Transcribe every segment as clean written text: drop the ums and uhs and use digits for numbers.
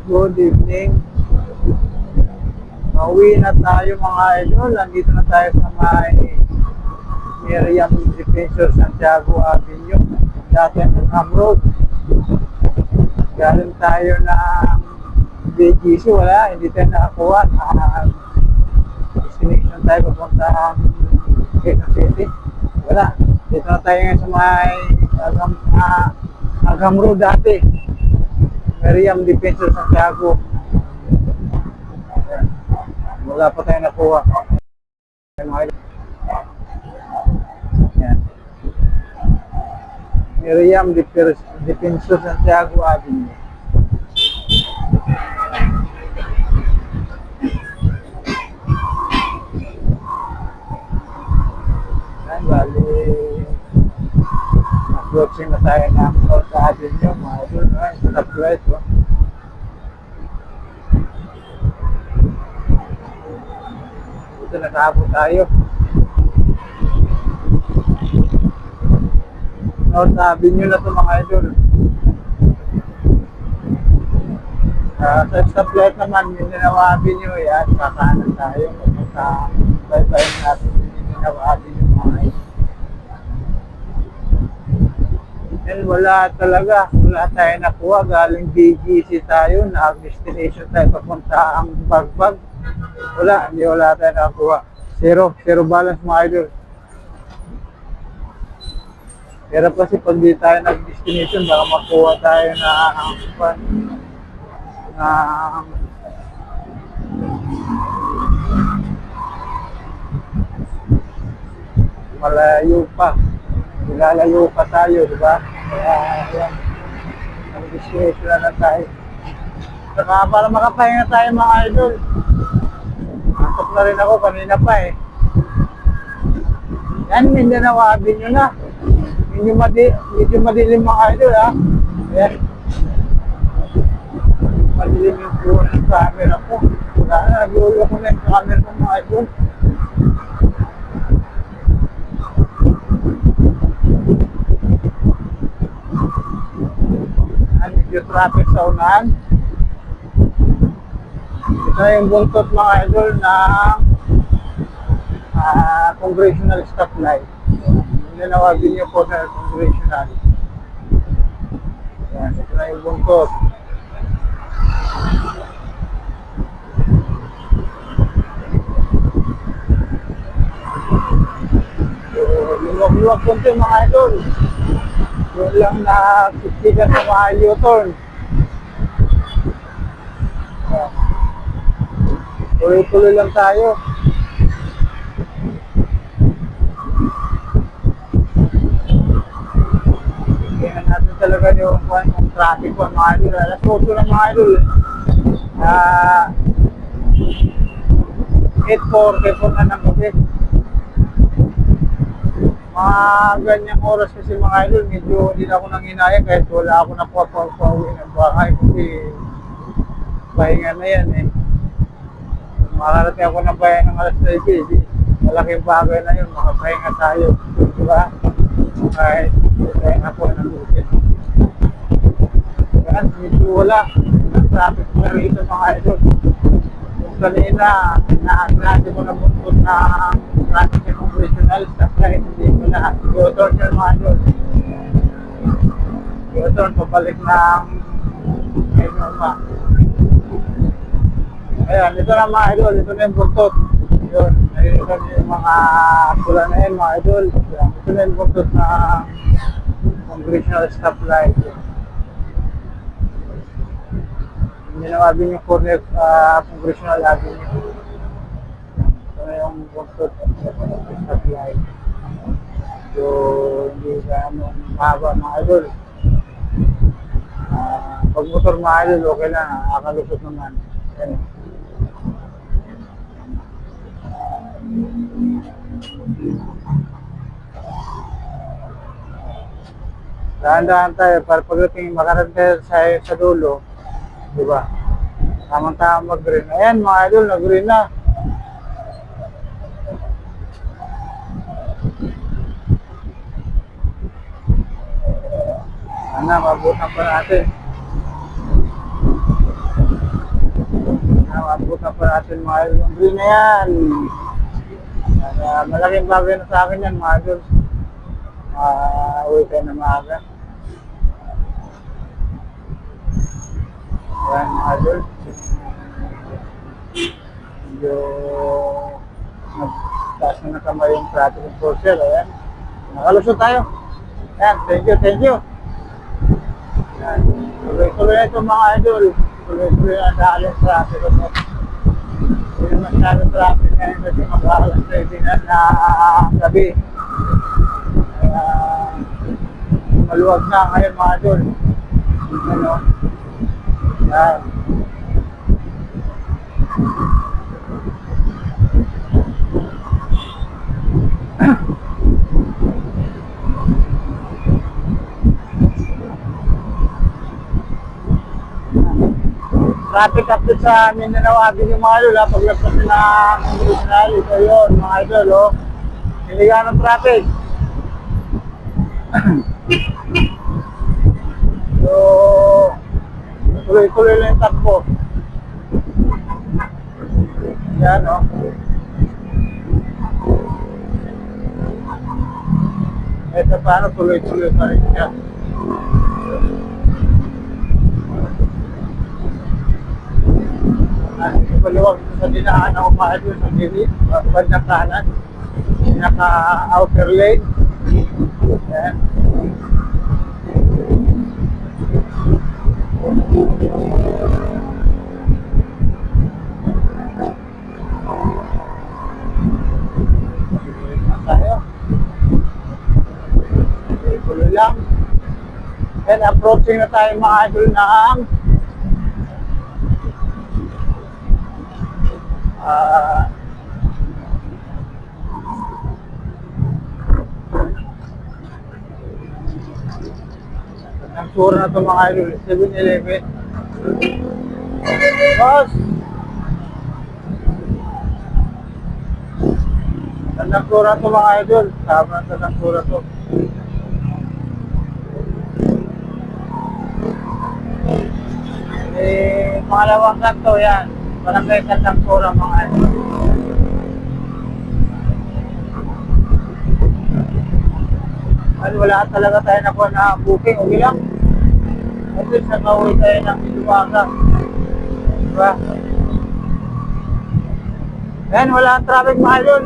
Good evening. Pauwi na tayo mga idol. Nandito na tayo sa may Miriam Defensor Santiago Avenue. Dati ang road. Galing tayo ng BGC. Wala, hindi tayo nakakuha. Destination tayo papunta Quezon City. Wala. Dito na tayo ngayon sa may Agam Road dati. Miriam Defensor Santiago. Wala pa tayo nakuha. Yan. Miriam Defensor Santiago Avenue. Yan, bali approaching na tayo ng North Avenue, mga idol, sa top right, oh. Ito, nakaabot tayo. North Avenue na ito, mga idol. Sa stoplight naman, Mindanao Avenue, yan, kakanan tayo. Sa bye-bye natin, Mindanao Avenue, mga idol. And wala talaga, wala tayo nakuha. Galing BGC tayo, nag-destination tayo papunta ang Bagbag. Wala tayo nakakuha. Zero balance, mga idol. Pero kasi pag di tayo nag-destination, baka makuha tayo na malayo pa. Ilalayo pa tayo, di ba? Kaya, yan. Nag-destination na lang tayo. Saka para makapahinga tayo, mga idol. Nasok na rin ako kanina pa eh. Yan, Mindanao Avenue na. Medyo madilim, mga idol, ha? Ayan. Madilim yung buo ng camera ko. Wala na, nag-ulo ko na yung camera ko, mga idol. Medyo traffic sa unahan. Ito na yung buntot, mga idol, ng Congressional Stoplight. Mindanao Avenue po sa Congressional. Yan, ito na yung buntot. So, luwag-luwag konti, mga idol. Doon lang na kitigan ng mga U-turn. Tuloy-tuloy lang tayo. Tingnan natin talaga yung traffic po, mga idol. Alas 8 ng mga idol. 8:44 na ng gabi. Mga ganyang oras kasi, mga idol, medyo hindi na ako nanginaya kahit wala ako na pauwi ng bahay kasi pahinga na yan eh. Makarating ako ng bahay ng alas 9, malaking bagay na yun, makapahinga tayo, diba? Kahit pahinga po ng bukid. Yan, medyo wala ng traffic na rito, mga idol. Kung kanina, natin mo na buntot na traffic sa Congressional Stoplight, hindi ko na i-turn yun, mga idol. I-turn, pabalik ng Norma. Ayan, ito na, mga idol, ito na yung buntot. Yun, ito na yung mga pula na yun, mga idol. Ito na yung buntot na Congressional Stoplight. Mindanao Avenue corner, Congressional Avenue. Ito na yung buntot na stoplight. So, hindi gano'ng mahaba, mga idol. Pag motor, mga idol, okay lang, nakalusot naman. Ayan. Dahan-dahan tayo para pagdating makarating tayo sa dulo, di ba? Tamang-tamang mag-green. Ayan, mga idol, nag-green na. Sana mabutan pa natin. abutan pa natin mga idol. Yung green na yan. Malaking bagay na sa akin yan mga idol. Uwi tayo na maaga. Ayan mga idol. Medyo nagtaas na kamay yung traffic enforcer. Ayan. Nakalusot tayo. Ayan, thank you. Ayan. Tuloy-tuloy na ito mga idol. Tuloy-tuloy na dahil yung traffic. Hindi na masyadong traffic ngayon kasi mag-aalas na gabi. Kaya maluwag na ngayon mga idol. Ano? Ayan. Traffic update sa Mindanao Avenue mga idol, paglagpas na ng original, ito yun mga idol, oh. Hindi ganong traffic. So, tuloy-tuloy lang yung takbo. Yan, oh. Ito paano, tuloy-tuloy pa rin siya. Maluwag sa dinaan ako mga idol sa gilid, bandang kanan, naka-outer lane. Ayan. Tayo. Tuloy lang. And approaching na tayo mga idol ng ang sura na ito mga idol, 7-Eleven. Boss! Tandang sura na ito mga idol, sama na tandang sura ito. Pangalawang kanto yan, barangay tandang sura mga idol. Wala talaga tayo nakuha na booking, okay lang. At least nakauwi tayo ng Iluwaga. Diba? Yan, wala ang traffic mga idol.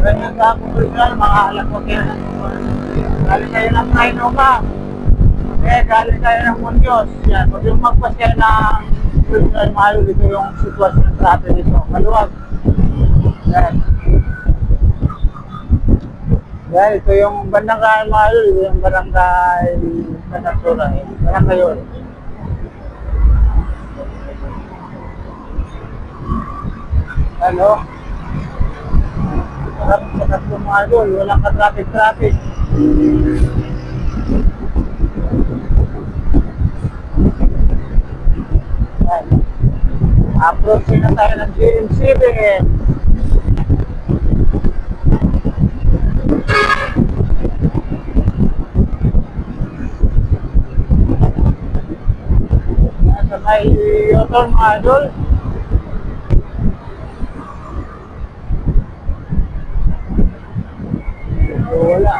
Yan yung kakukultural, mga alam ko kayo. Galing kayo ng Kainoka. Galing kayo ng Munyos. Yan, huwag yung magpasya ng kultural mga idol. Ito yung sitwasyon ng traffic dito. Maluwag. Yan. Yan, ito yung barangay mga idol, ito yung barangay Kanasura, barangay yun. Ano? Sarap sa tatlo mga idol, walang ka-traffic. Yan. Approach na tayo ng GMCB. Sa may Yoton mga idol. Wala.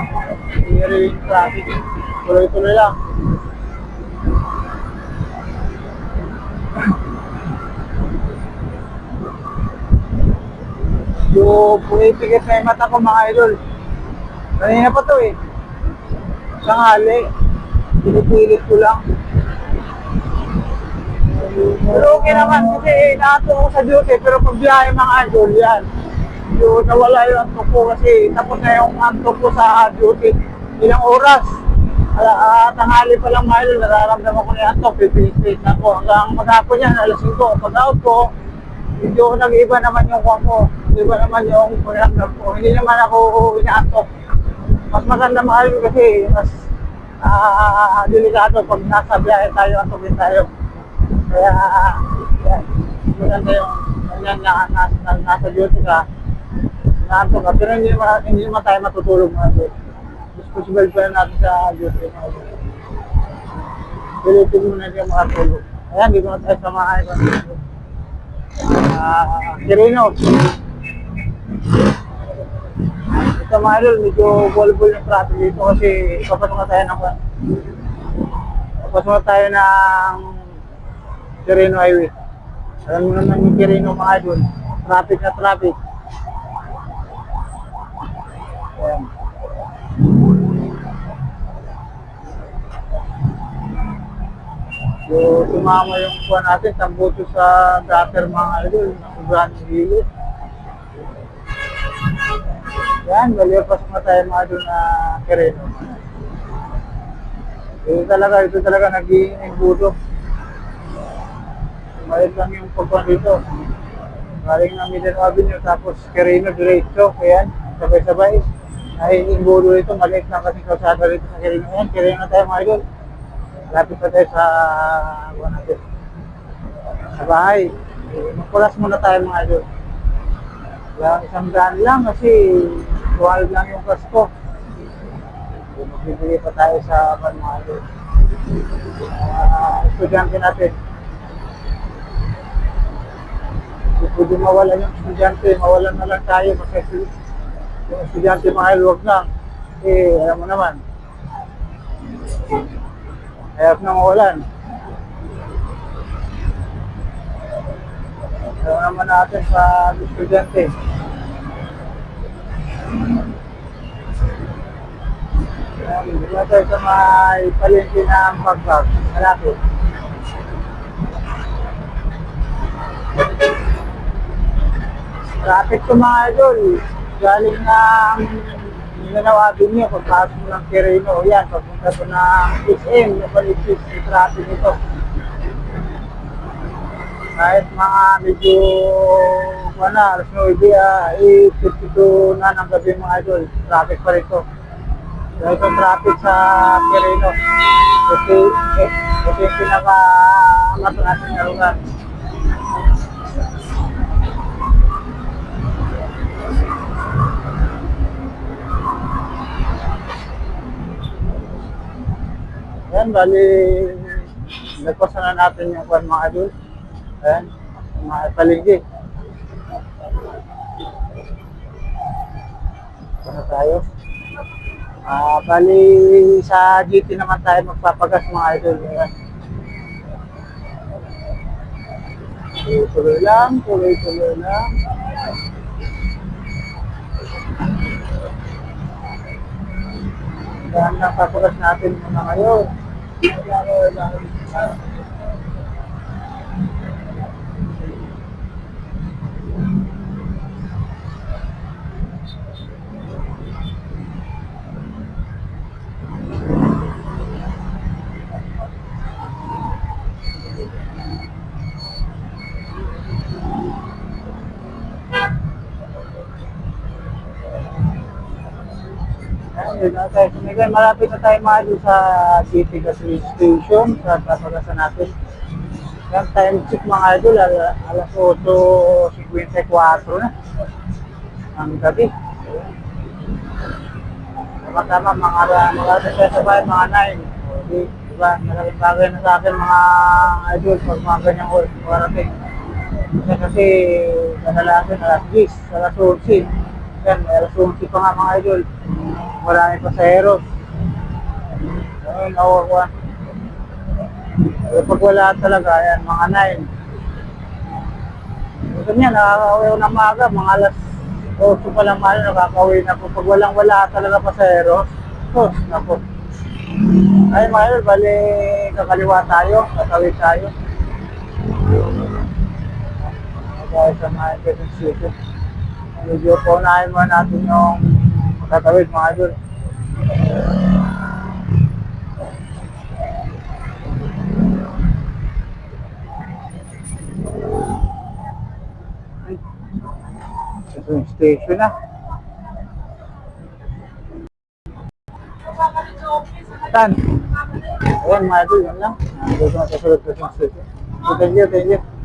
Hindi rin yung traffic. Tuloy-tuloy lang. Yung pumipigit na yung mata ko mga idol. Kanina pa to eh. Tanghali. Pinipilit ko lang. Pero okay naman kasi naato ko sa duty. Pero pag biyahe mga idol yan. Yung nawala yung antok ko kasi tapos na yung antok ko sa duty. Ilang oras. Tanghali pa lang mga idol. Nararamdaman ko na yung antok. Pipilit na ako. Hanggang maghapon yan. Alas 5. Pag out ko, medyo nag-iba naman yung kuha ko. Iba naman yung pakiramdam ko. Hindi naman ako inaantok. Mas maganda mga idol kasi mas delikado pag nasa biyahe tayo, antokin tayo. Kaya yan, maganda yung ganyan na nasa duty ka, naantok ka. Pero hindi naman tayo matutulog mga idol. Responsible pa natin sa duty mga idol. Pilitin mo na yung makatulog. Ayan, dito na tayo sa mga idol. Quirino. Ito mga idol, medyo volleyball yung traffic dito kasi papasok na tayo ng Quirino Highway. Alam mo naman yung Quirino mga idol, traffic na traffic. Ayan. So, tumama yung kuha natin, tambuto sa gutter mga idol, nasubrahan yung hilis. Yan, baliw pasok na tayo mga idol na Quirino. Ito talaga naging budo. Malit lang yung pagkuhan dito. Galing ng Middle Avenue, tapos Quirino diretso, kaya sabay-sabay. Ay, yung budo dito, maliit lang kasi kalsada dito sa Quirino. Yan, Quirino na tayo mga idol. Lapit pa tayo sa bahay. Magpulas muna tayo mga idol. Isang daan lang kasi 12 lang yung gas ko. Magbibigay pa tayo sa mga estudyante natin. Hindi pwede mawalan yung estudyante, mawalan na lang tayo kasi yung estudyante mga huwag lang. Alam mo naman, hayap na mawalan. Alam naman natin sa estudyante. Hindi na tayo sa may palengke na ang pagbag. Malapit. Traffic ko mga idol. Galing ng Mindanao Avenue, pagpasok mo ng Quirino. Yan, pagpunta ko ng SM, napaligsis yung traffic nito. Kahit mga medyo, alas 9, 8:52 na ng gabi mga idol. Traffic pa rito. So ito traffic sa Quirino. Ito yung pinaka-amat natin na lugar. Ayan, bali, nagpasa na natin yung mga idol. Ayan, mga paligid. Ano tayo? Bali, sa GT naman tayo magpapagas mga idol. Ayan. Tuloy-tuloy lang. Ayan lang papagas natin muna ngayon. Malapit na tayo mga doon sa GT Gasoline Station sa papagasan natin. Yan, time check mga idol, alas 8:54 na ang gabi. Tama, mga sa bahay, mga 9. Diba, malaking bagay na sa akin mga idol pag mga ganyang oras marating. Kasi kadalasan alas 10, alas 11. Yan, alas 11 pa nga mga idol. Maraming pasaheros. Ayun, nawawa. Pag wala talaga, yan, mga 9. Gusto niya, nakakauwi ko ng maaga, mga alas 8 pa lang mahal, nakakauwi na po. Pag wala talaga pasaheros, napo. Ay mga idol, bali kakaliwa tayo, tatawid tayo. Tayo sa mga Quezon City. Medyo paunahin mo natin yung tatawid mga idol. Ito yung station na. Tan. Ayan mga idol, yun lang. Dito na sa sulod Quezon City. Thank you.